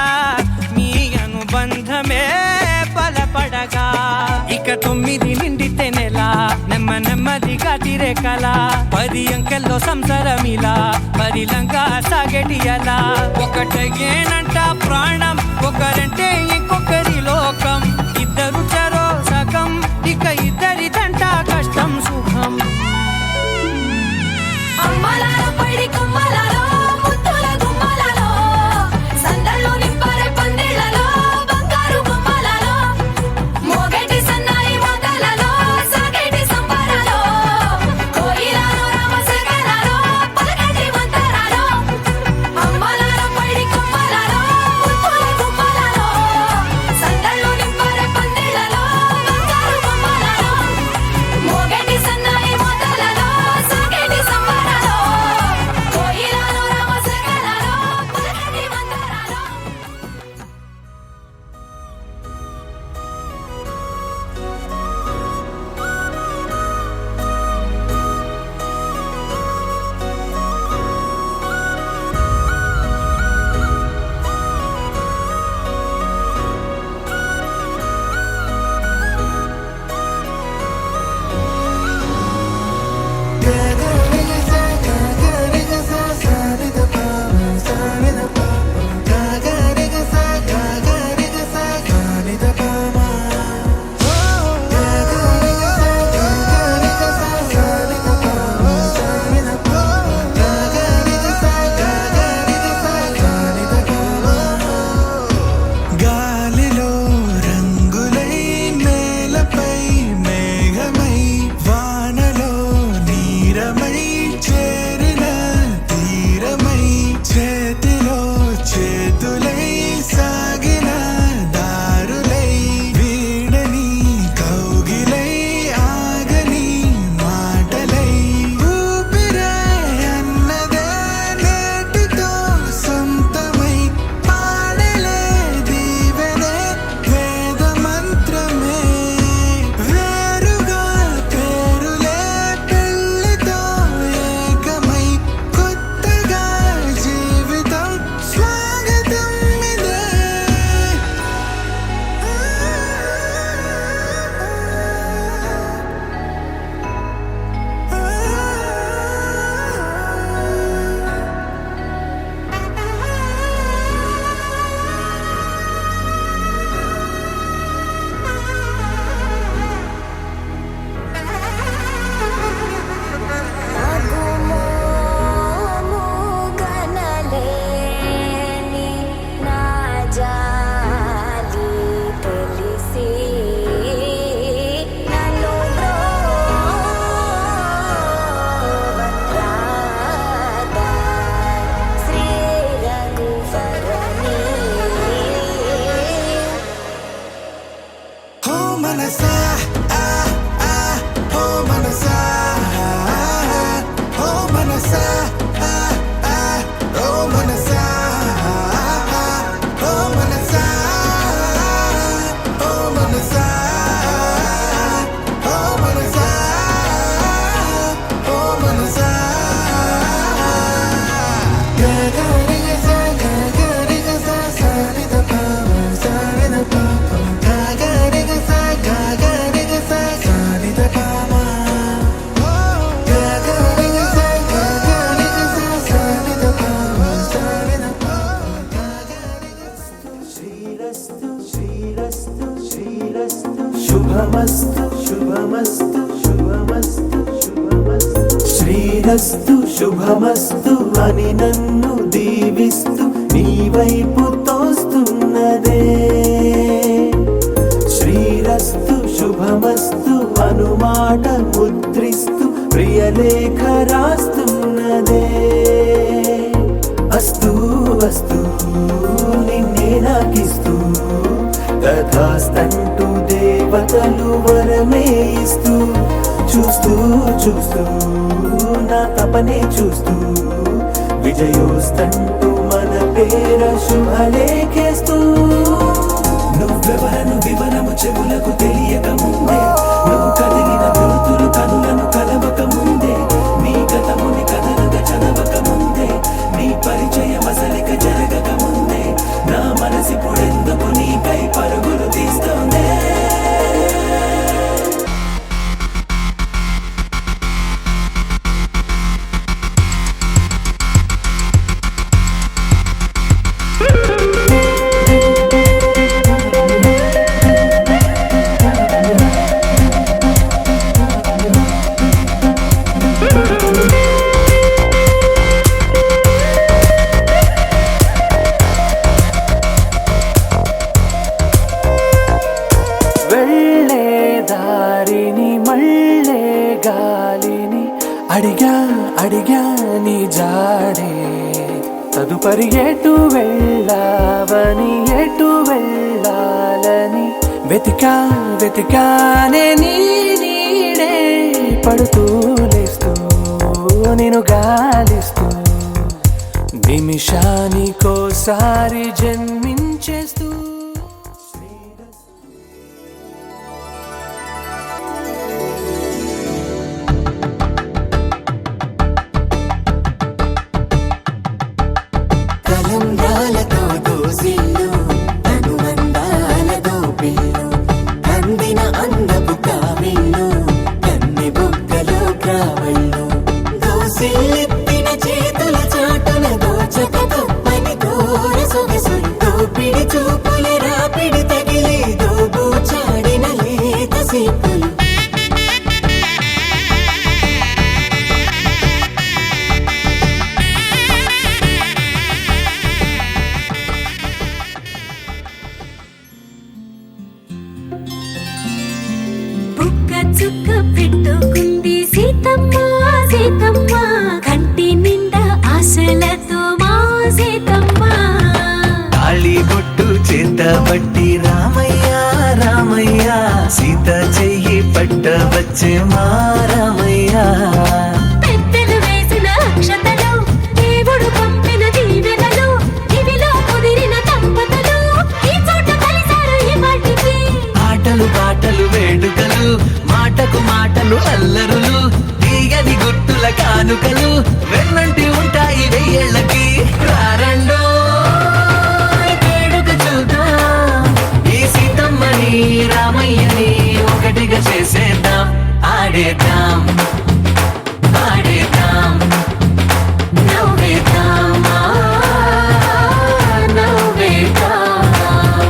మీ అనుబంధమే బలపడగా. ఇక 9 నిండితే నెల నెమ్మదిగా తిరేకల 10 అంకెల్లో సంసారమిలా పరిలంగా సాగేటి అలా. ఒకటేనంట ప్రాణం ఒకరంటే ఇంకొకరి లోకం. ఇద్దరు చరో సగం ఇక ఇద్దరిదంట కష్టం సుఖం. అమ్మలాల పైడి కొమ్మలలో ముద్దుల గుమ్మలలో సందళ్ళు నింపారే పందిళ్లలో బంగారు బొమ్మలలో మోగేటి సన్నాయి మోతలలో సాగేటి సంబరాలో కోయిలలో రామశకలలో పలకటి మంతరాలో. అమ్మలాల పైడి కొమ్మలలో మనసా ఓ మనసా ఓ మనసా ఓ మనసా ఓ మనసా ఓ మనసా ఓ మనసా ఓ మనసా గగరిగసా గగరిగసా సానిద పామ సానిద పామ గగరిగసా గగరిగసా సానిద పామ గగరిగసా గగరిగసా సానిద పామ సానిద పామ శ్రీరస్తు శ్రీరస్తు శ్రీరస్తు శుభమస్తు శుభమస్తు శుభమస్తు శుభమస్తు శ్రీరస్తు శుభమస్తు అని నన్ను దీవిస్తూ నీ వైపు తోస్తున్నదే శ్రీరస్తు శుభమస్తు అనుమాట ముద్రిస్తూ ప్రియలేఖ రాస్తున్నదే అస్తు అస్తు నిన్నే నాకిస్తూ తథాస్తంటూ దేవతలు వరమే ఇస్తూ చూస్తూ చూస్తూ నా తపనే చూస్తూ విజయోస్తంటూ మన పేర శుభలేఖేస్తూ నువ్వెవరను వివరము చెవులకు తెలియక ముందే నువ్వు కలిగిన గుర్తులు కనులను కలవక ముందే నీ గతముని కథలుగా చదవక ముందే నీ పరిచయం అసలిక జరగక ముందే నా మనసిప్పుడెందుకు నీకై పరుగులు తీస్తోందే వెళ్ళే దారిని మళ్ళే గాలిని అడిగా అడిగా నీ జాడే తదుపరి ఎటు వెళ్ళావని ఎటు వెళ్ళాలని వెతికా వెతికానే నీ నీడే పడుతూ లేస్తూ నేను గాలిస్తూ నిమిషానికోసారి జన్మించేస్తూ కలంబ్రాలతో దోసిల్లు అనుబంధాలతో పిల్లు అందిన అందపు కావిళ్ళు కన్నె బుగ్గలో క్రావళ్ళు దోసిల్లెత్తిన చేతుల చాటున దోచక తప్పని దూర సొగసులు దోపిడి చూపుల రాపిడి తగిలి దోబూచాడిన లేత సీపులు బుక్క చుక్క పెట్టుకుంది సీతమ్మ సీతమ్మ కంటి నిండా ఆశలతో మా సీతమ్మ తాళి బొట్టు చేత పట్టి రామయ్య రామయ్య సీత చెయ్యి పట్ట వచ్చే మా రామయ్య పెద్దలు వేసిన అక్షతలు దేవుడు పంపిన దీవెనలు ఇవిలో కుదిరిన దంపతులు ఈ చోట కలిసారు ఈ వాటికి ఆటలు పాటలు వేడుకలు మాటకు మాటలు అల్లరులు తీయని గుర్తుల కానుకలు వెన్నంటి ఉంటాయి వెయ్యేళ్ళకి రారండో వేడుక చూద్దాం ఈ సీతమ్మని రామయ్యని ఒకటిగా చేసేద్దాం ఆడేద్దాం ఆడేద్దాం నవ్వేద్దాం నవ్వేద్దాం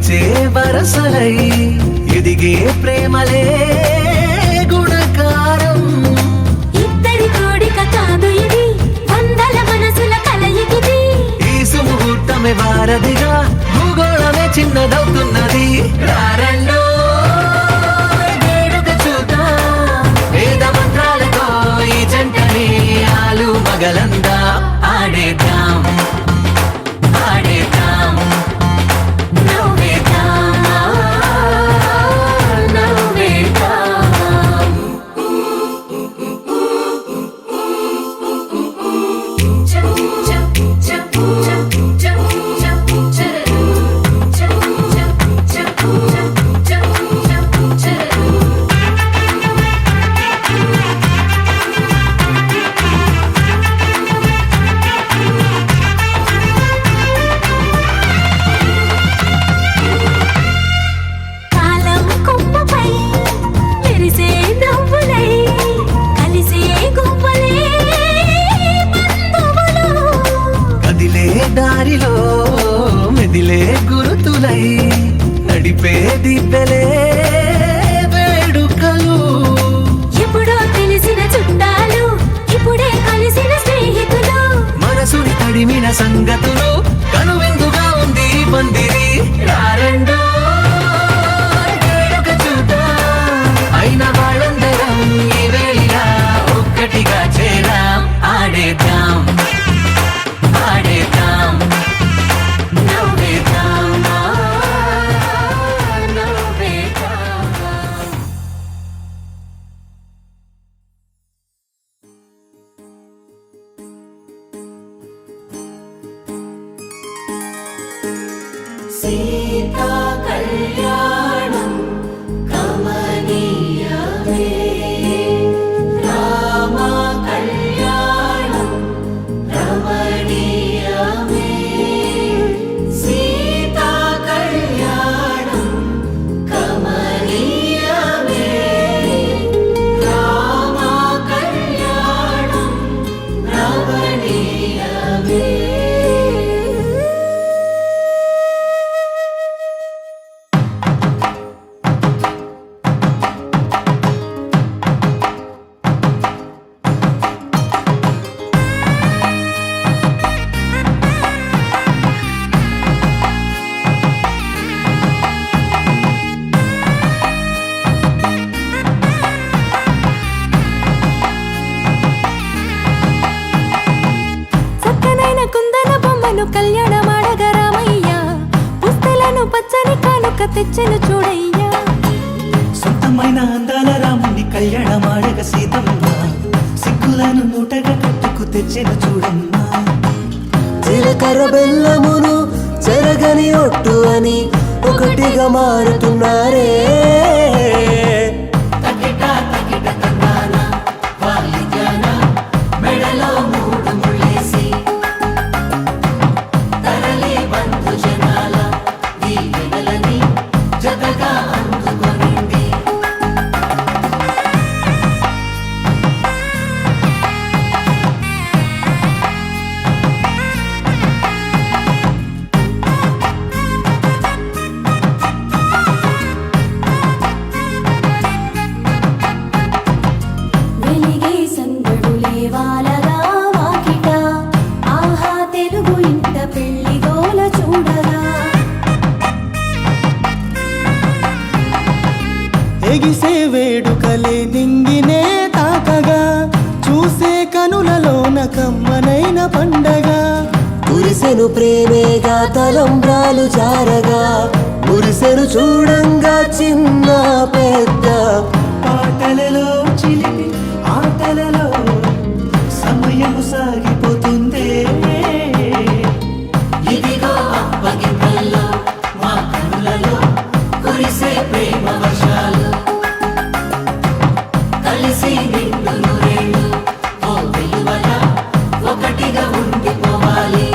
పిలిచే వరసలై ఎదిగే ప్రేమలే గుణకారం. ఇద్దరి కోడిక కాదు ఇది, వందల మనసుల కలయికిది. ఈ సుముహూర్తమే వారధిగా భూగోళమే చిన్నదవుతున్నది. రారండో వేడుక చూద్దాం, వేద మంత్రాలతో ఈ జంటని ఆలు మగలందా ఆడేద్దాం ఆడేద్దాం. నవ్వేద్దాం, నవ్వేద్దాం. కాలం కొమ్మపై మెరిసే నవ్వులై కలిసే గువ్వలే బంధువులు. కదిలే దారిలో మెదిలే గురుతులై నడిపే దిబ్బెలే వేడుకలు. ఎప్పుడో తెలిసిన చుట్టాలు, ఇప్పుడే కలిసిన స్నేహితులు. మనసుని తడిమిన సంగతులు కనువిందుగా ఉంది ఈ పందిరి. రారండో వేడుక చూద్దాం, అయిన వాళ్ళందరం ఈ వేళ ఒక్కటిగా చేరాం. ఆడేద్దాం ఆడేద్దాం నవ్వేద్దాం, నవ్వేద్దాం. సీతా కళ్యాణం కమనీయమే, రామ కళ్యాణం రమణీయమే. సీతా కళ్యాణం కమనీయమే, రామ కళ్యాణం రమణీయమే. చక్కనైన కుందన బొమ్మను కళ్యాణమాడగ రామయ్య, పుస్తలను పచ్చని కానుక తెచ్చెను చూడయ్యా. సొంతమైన అందాల రాముని కళ్యాణమాడగ సీతమ్మ, సిగ్గులను మూటగా కట్టుకు తెచ్చిన చూడమ్మా. జీలకర్ర బెల్లమును చెరగని ఒట్టు అని ఒకటిగా మారుతున్నారే. మెడలో మూడు ముళ్ళేసి తరలి బంధు జనాల దీవెనలని జతగా అందుకొనింది. వెలిగే సందడులే వాలగా వాకిట, ఆహా తెలుగు ఇంట పెళ్లి గోల చూడగా. ఎగిసే వేడుకలే నింగినే తాకగా, చూసే కనులలోన కమ్మనైన పండగ. కురిసెను ప్రేమేగా తలంబ్రాలు జారగా, మురిసెను చూడంగా చిన్న పెద్ద. పాటలలో చిలిపి ఆటలలో సమయము సాగిపోతుందే. ఇదిగో అప్పగింతల్లో మా కనులలో కురిసే ప్రేమ వర్షాలు, కలిసి నిండు నూరేళ్ళు ఓ వెలువల ఒకటిగా ఉండిపోవాలి.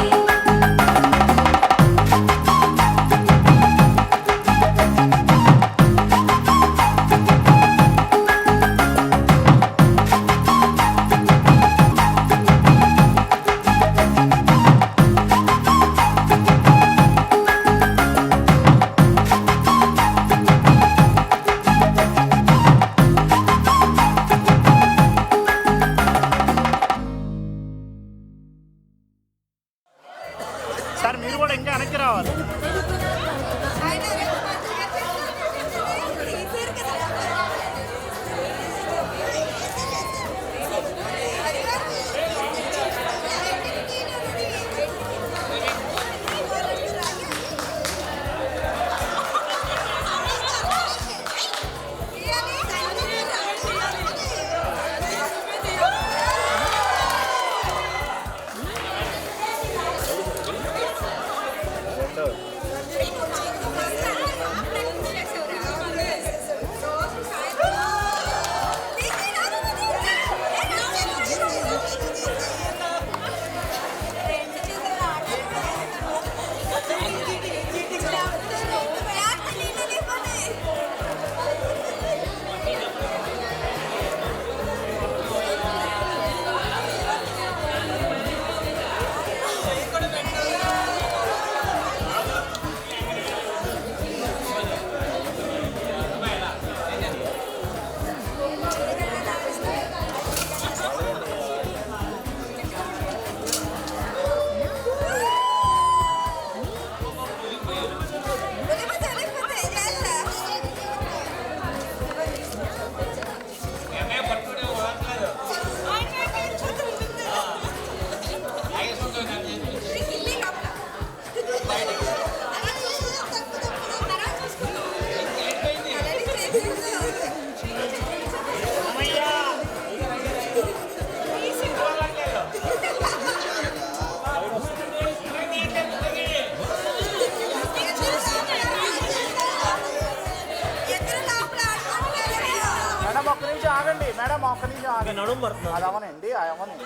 ఆగండి మేడం, ఒక్క నిమిషం ఆగండి. నడుము పడుతుంది. అది అవనండి, అది అవనండి.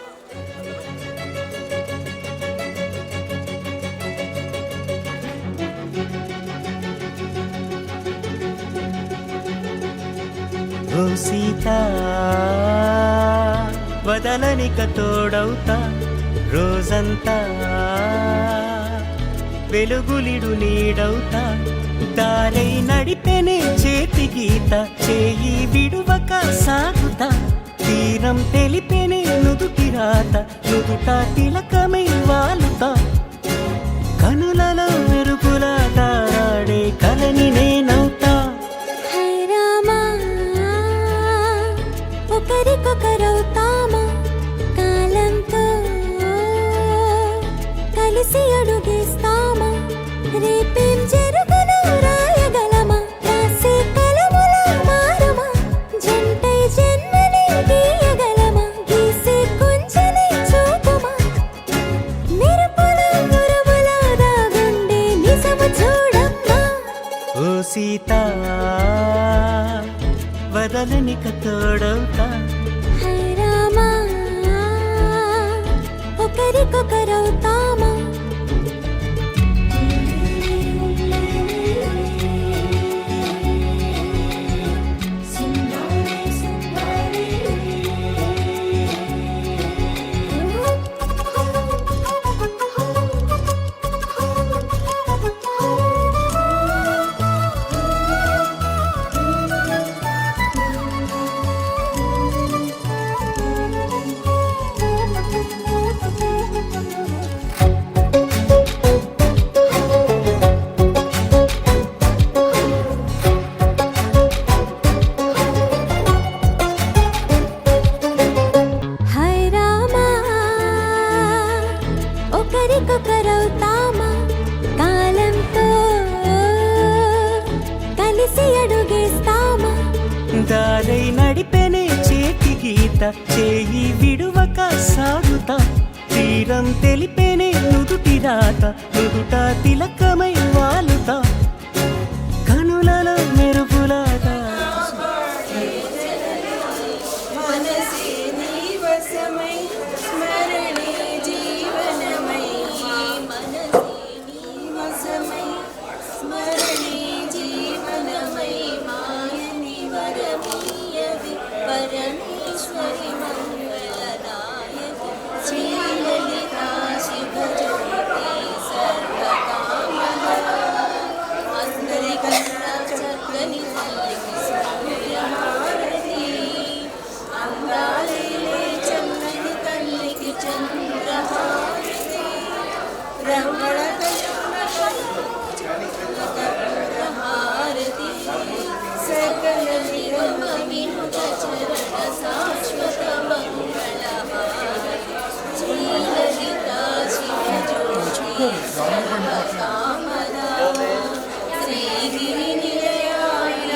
ఓ సీత వదలనిక తోడవుతా రోజంతా వెలుగులిడు నీడవుతా దారై నడిపెనే చేతి గీత చేయి విడువక సాగుతా తీరం తెలిపెనే నుదుటి రాత నుదుట తిలకమై వాలుతా కనులలో మెరుపులా తారాడే కలని నేనవుతా ఒకరికొకరవుతామా కాలంతో కలిసి అడుగేస్తామా రేపేం జరుగునో రాయగలమా రాసే కలములా మారమా జంటై జన్మని గీయగలమా గీసే కొంచెని చూపుమా మెరుపుల మురుములా దాగుండే నిజము చూడమ్మా ఓ సీత వదలనిక తోడవుతా హై రామా ఒకరికొకరవుతామా హై రామా ఒకరికొకరవుతామా కాలంతో కలిసి అడుగేస్తామా దారై నడిపెనే చేతి గీత చేయి విడువక సాగుతా తీరం తెలిపెనే నుదుటి రాత నుదుట తిలకమై వాలుతా కనులలో మెరుపులాగా మనసే నీవసమై స్మరణే జీవనమై మనసే నీవసమై స్మరణే జీవనమై మాయని వరమీయవి పరమేశ్వరి మంగళనాయకి శ్రీలలితా శివజ్యోతి సర్వకామదా అందరికన్నా చక్కని తల్లికి సూర్యహారతి అందాలే చమ్మని తల్లికి చంద్రహారతి రమణ చంద్రహారతి సకల నిగమ వినుత చరణ శాశ్వత మంగళహారతి శ్రీలలితా శివజ్యోతి సర్వకామదా శ్రీగిరి నిలయాయ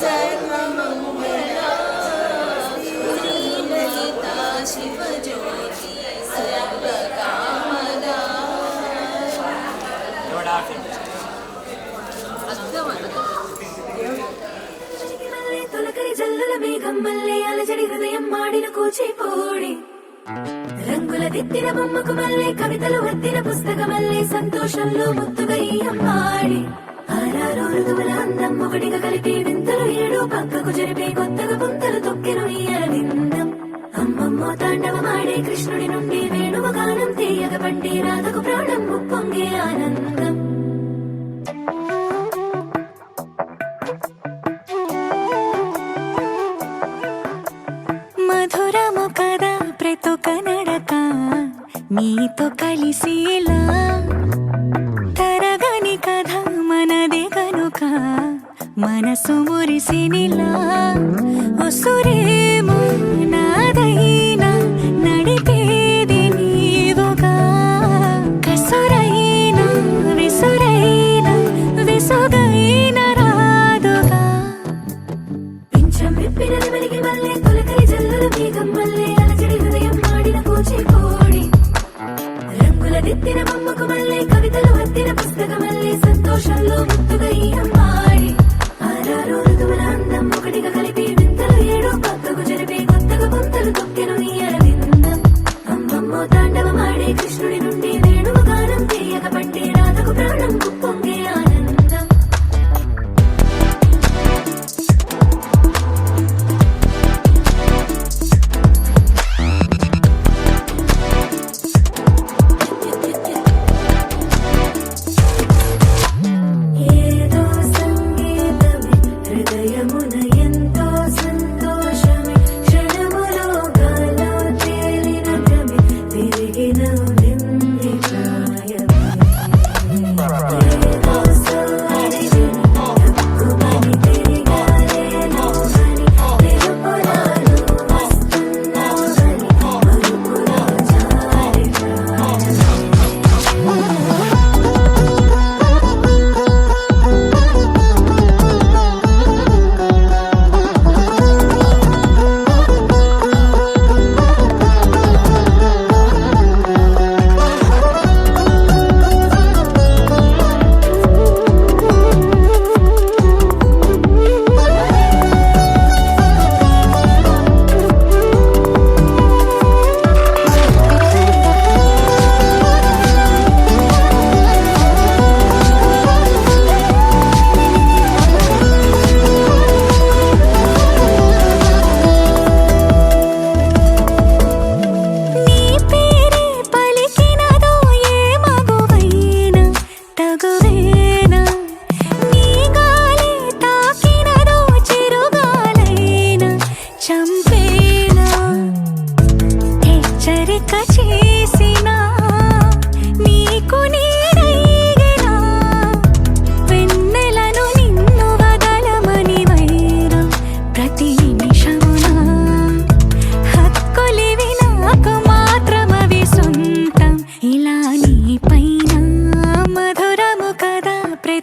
సర్వమంగళా శ్రీలలితా శివజ్యోతి సర్వకామదా తొలకరి జల్లుల మేఘం మల్లె అలజడి హృదయం మాడిన కూచిపోడి రంగుల దిద్దిన బొమ్మకు మల్లె కవితలు వత్తిన పుస్తకమల్లె సంతోషంలో ముత్తుగా ఈ అమ్మాడి ఆరారు ఋతువుల అందం ఒకటిగా కలిపి వింతలు ఏడు పక్కకు జరిపే కొత్తగా పుంతలు తొక్కెను ఈ అరవిందం అమ్మమ్మో తాండవమాడే కృష్ణుడి నుండి వేణువ గానం తీయగ పండి రాధకు ప్రాణం ఉప్పొంగే ఆనందం మధురము కదా ప్రతొక నడక నీతో కలిసేలా తరగని కథ మనదే కనుక మనసు మురిసినిలా ఒసురేమో నాదైనా నడిపేది నీవుగా కసురైనా విసురైనా విసుగైన రాదుగా పింఛం విప్పిన వెలిగి మల్లె తొలకరి జల్లుల మేఘం మల్లె అలజడి హృదయం మాడిన కూచిపోడి రంగుల దిద్దిన బొమ్మకు మల్లె కవితలు వత్తిన పుస్తకమల్లె సంతోషంలో ముత్తుగా ఈ అమ్మాడి ఆరారు ఋతువుల అందం ఒకటిగా కలిపి వింతలు ఏడు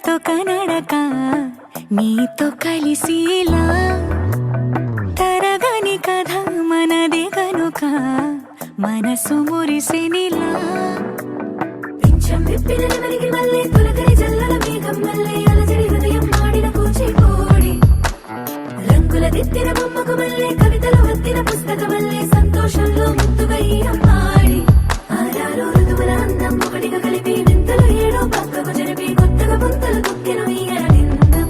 నాతో కనడక నీతో కలిసిలా తరగని కథ మనది కనుక మనసు మురిసినిలా పింఛం విప్పిన నెమలికి మళ్ళీ తొలకరి జల్లల మేఘం మళ్ళీ అలజడి హృదయం మాడిన కూచిపూడి రంగుల దిద్దిన బొమ్మకు మళ్ళీ కవితలు వత్తిన పుస్తకం మళ్ళీ సంతోషంలో ముద్దుగా ఈరమ్మాడి ఆరారు ఋతువుల అందం ఒకటిగా కలిపి వింతలు ఏడో పక్కకు జరిపి కొత్తగా పుంతలు తొక్కెను ఈ అరవిందం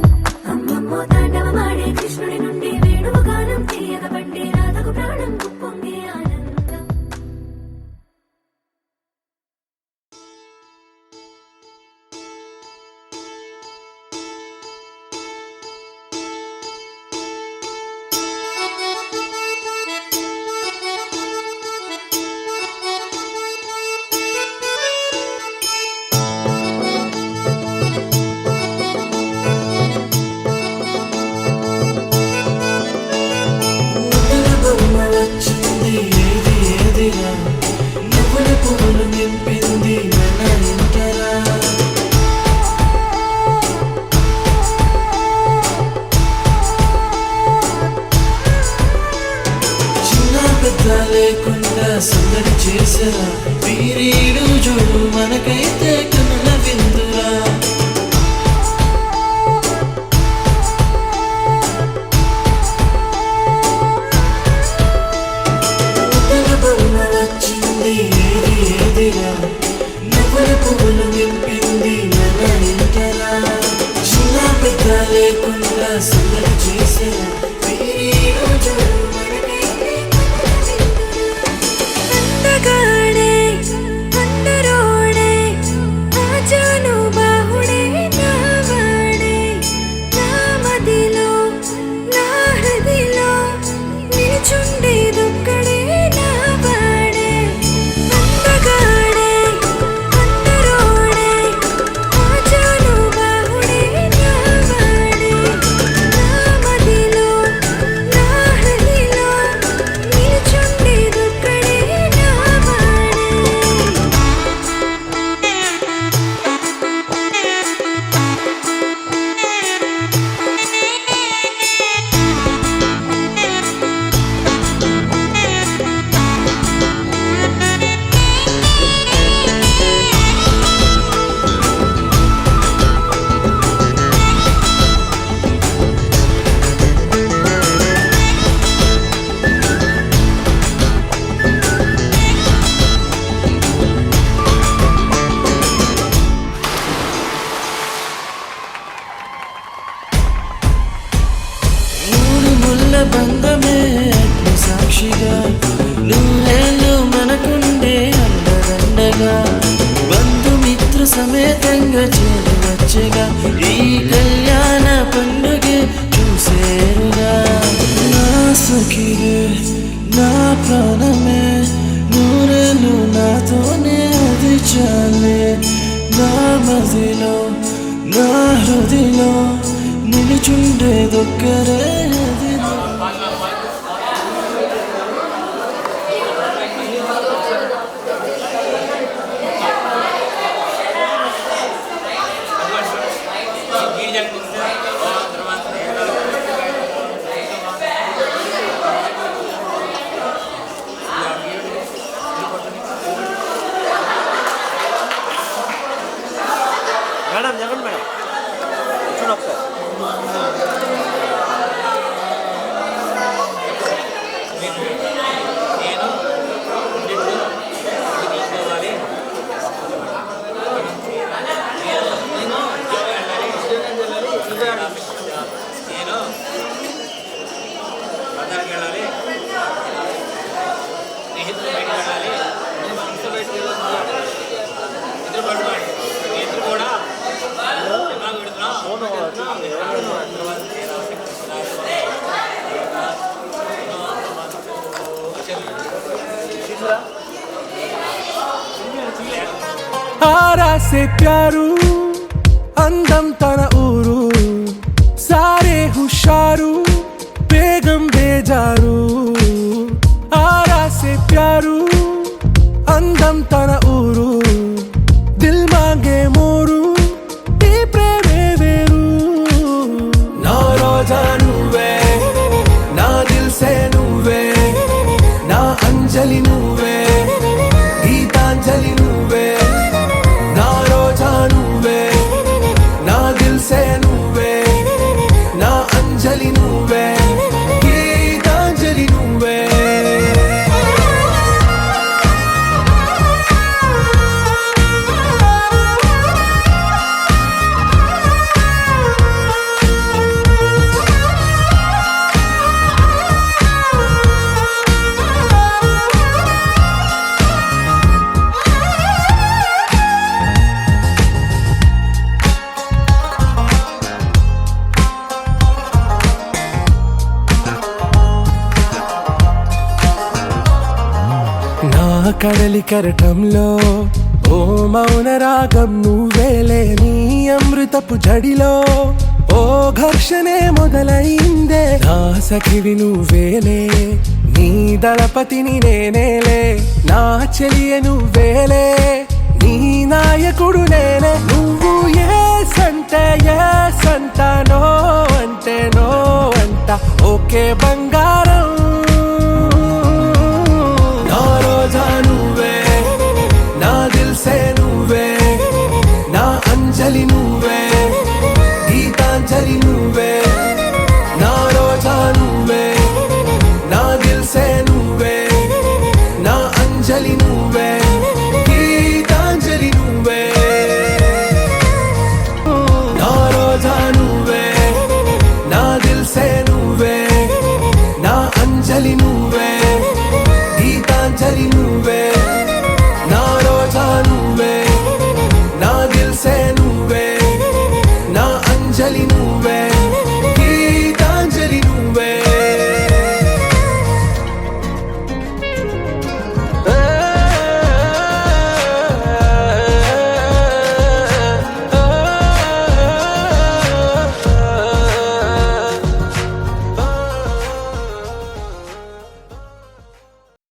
అమ్మమ్మో తాండవమాడే కృష్ణుడి నుండి వేణువు గానం తీయగ పండి రాధకు ప్రాణం పొంగే ఆనందం. ముద్దుల బొమ్మ వచ్చింది ఏది ఏదిరా నువ్వుల పువ్వులు నింపింది మన ఇంటరా చిన్న పెద్ద లేకుండా సందడి చేసరా వీరీడు చూడు మనకైతే కనుల విందురా ముద్దుల బొమ్మ వచ్చింది ఏది ఏదిరా నువ్వుల పువ్వులు నింపింది మన ఇంటరా చిన్న పెద్ద లేకుండా సందడి చేసరా వీరీడు చూడు మనకైతే అందగాడే అందరోడే ఆజాను బాహుడే నావాడే నా మదిలో నా హృదిలో నిలుచుండేదొక్కడే నావాడే అందగాడే అందరోడే ఆజాను బాహుడే నావాడే నా మదిలో నా హృదిలో నిలుచుండేదొక్కడే నావాడే. మూడు ముళ్ళ బంధమే అగ్ని సాక్షిగా నూరేళ్ళు మనకుండే అండదండగా బంధుమిత్ర సమేతంగా చేరవచ్చగా ఈ కళ్యాణ పండుగే చూసేరుగా నా సఖివే నా ప్రాణమే నూరేళ్ళు నాతోనే అది చాలే నా మదిలో నా హృదిలో నిలుచుండేదొక్కరే అది మేడం చెప్పండి మేడం చూడండి ఒకసారి నేను తీసుకోవాలి నేను బజార్కి వెళ్ళాలి స్నేహితులు బయటకు వెళ్ళాలి ఇద్దరు పట్టుకోండి ఇద్దరు కూడా సినిమాకి ఆరా సే ప్యారు అందం తన ఊరు సారే హుషారు బేగం బేజారు ఆరా సే ప్యారు అందం తన ఊరు దిల్ మాంగే మోరు ఈ ప్రేమే కడలి కెరటంలో ఓ మౌన రాగం నువ్వేలే, నీ అమృతపు జడిలో ఓ ఘర్షణే మొదలైందే, నా సఖివి నువ్వేలే, నీ దళపతిని నేనేలే, నా చెలియ నువ్వేలే, నీ నాయకుడు నేనే. నువ్వు ఏ సంట నో అంటే నో అంట, ఓకే బంగారం